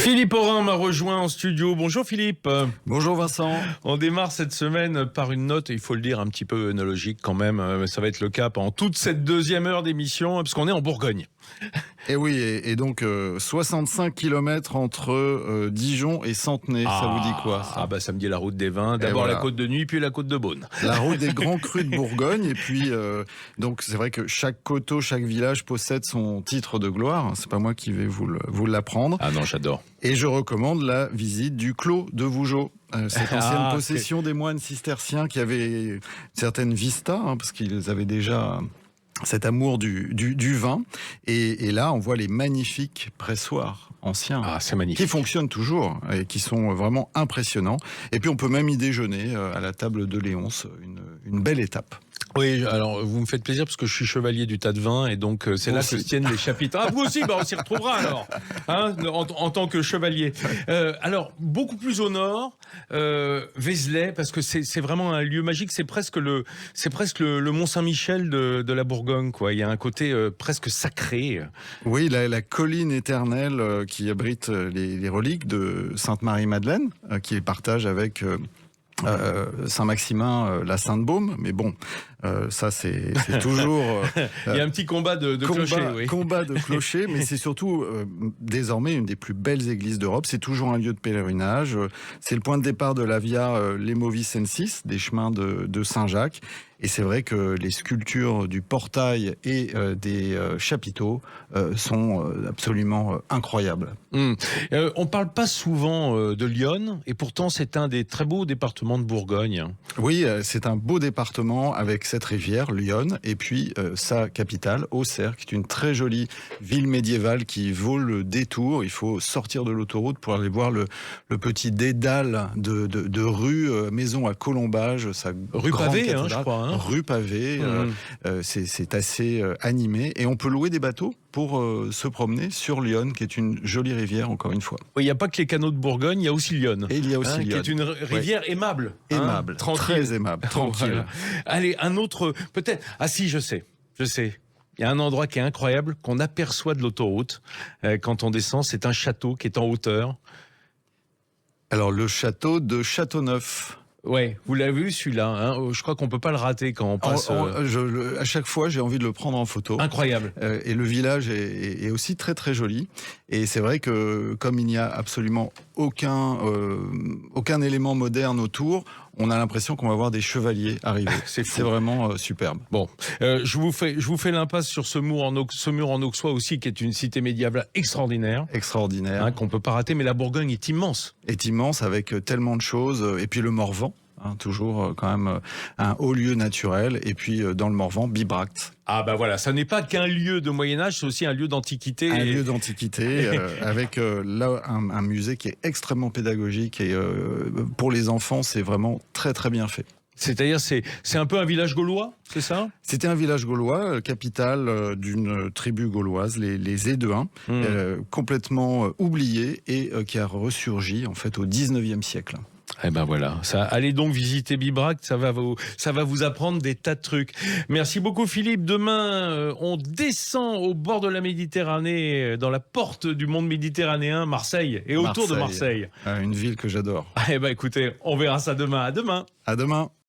Philippe Aurin m'a rejoint en studio. Bonjour Philippe. Bonjour Vincent. On démarre cette semaine par une note, il faut le dire, un petit peu œnologique quand même. Ça va être le cas pendant toute cette deuxième heure d'émission, parce qu'on est en Bourgogne. Et oui, et donc 65 km entre Dijon et Centenay, ça vous dit quoi ça? Ça me dit la route des vins. D'abord voilà. la côte de Nuit, puis la côte de Beaune. La route des grands crus de Bourgogne. Et puis, donc c'est vrai que chaque coteau, chaque village possède son titre de gloire. C'est pas moi qui vais vous l'apprendre. Ah non, j'adore. Et je recommande la visite du Clos de Vougeot. Cette ancienne possession des moines cisterciens qui avaient une certaine vista, parce qu'ils avaient déjà cet amour du vin. Et là, on voit les magnifiques pressoirs anciens. Ah, c'est magnifique. Qui fonctionnent toujours et qui sont vraiment impressionnants. Et puis, on peut même y déjeuner à la table de Léonce, une belle étape. Oui, alors vous me faites plaisir parce que je suis chevalier du tas de vin et donc c'est là que se tiennent les chapitres. Ah, vous aussi, on s'y retrouvera alors, hein, en tant que chevalier. Alors, beaucoup plus au nord, Vézelay, parce que c'est vraiment un lieu magique, c'est presque le Mont-Saint-Michel de la Bourgogne, quoi. Il y a un côté presque sacré. Oui, la colline éternelle qui abrite les reliques de Sainte-Marie-Madeleine, qui les partage avec Saint-Maximin, la Sainte-Baume, mais bon, ça c'est toujours... Il y a un petit combat de clochers, oui. Combat de clochers, mais c'est surtout désormais une des plus belles églises d'Europe. C'est toujours un lieu de pèlerinage. C'est le point de départ de la Via Lemovicensis, des chemins de Saint-Jacques. Et c'est vrai que les sculptures du portail et des chapiteaux sont absolument incroyables. On parle pas souvent de Lyon, et pourtant c'est un des très beaux départements de Bourgogne. Oui, c'est un beau département avec cette rivière, Lyon, et puis sa capitale, Auxerre, qui est une très jolie ville médiévale qui vaut le détour. Il faut sortir de l'autoroute pour aller voir le petit dédale de rue, maison à colombage, sa rue grande pavée, cathédrale. Je crois. Rue pavée, c'est assez animé, et on peut louer des bateaux pour se promener sur Lyon, qui est une jolie rivière, encore une fois. Il n'y a pas que les canaux de Bourgogne, il y a aussi Lyon. Et il y a aussi Lyon. Qui est une rivière aimable. Aimable, très aimable, tranquille. Voilà. Allez, un autre, peut-être... Ah si, je sais. Il y a un endroit qui est incroyable, qu'on aperçoit de l'autoroute quand on descend, c'est un château qui est en hauteur. Alors, le château de Châteauneuf. Ouais, vous l'avez vu celui-là, hein, je crois qu'on peut pas le rater quand on passe. À chaque fois, j'ai envie de le prendre en photo. Incroyable. Et le village est aussi très très joli. Et c'est vrai que comme il n'y a absolument aucun élément moderne autour, on a l'impression qu'on va voir des chevaliers arriver. C'est vraiment superbe. Bon, je vous fais l'impasse sur ce mur en Auxois aussi, qui est une cité médiévale extraordinaire. Extraordinaire. Qu'on peut pas rater, mais la Bourgogne est immense. Est immense avec tellement de choses. Et puis le Morvan. Toujours quand même un haut lieu naturel, et puis dans le Morvan, Bibracte. Ah bah voilà, ça n'est pas qu'un lieu de Moyen-Âge, c'est aussi un lieu d'antiquité. Un lieu d'antiquité avec là un musée qui est extrêmement pédagogique, et pour les enfants, c'est vraiment très très bien fait. C'est-à-dire, c'est un peu un village gaulois, c'est ça? C'était un village gaulois, capitale d'une tribu gauloise, les Édouins, complètement oublié, et qui a ressurgi en fait au 19e siècle. Eh ben voilà, allez donc visiter Bibracte, ça va vous apprendre des tas de trucs. Merci beaucoup Philippe. Demain, on descend au bord de la Méditerranée, dans la porte du monde méditerranéen, Marseille, et autour de Marseille. Une ville que j'adore. Eh ben écoutez, on verra ça demain. À demain. À demain.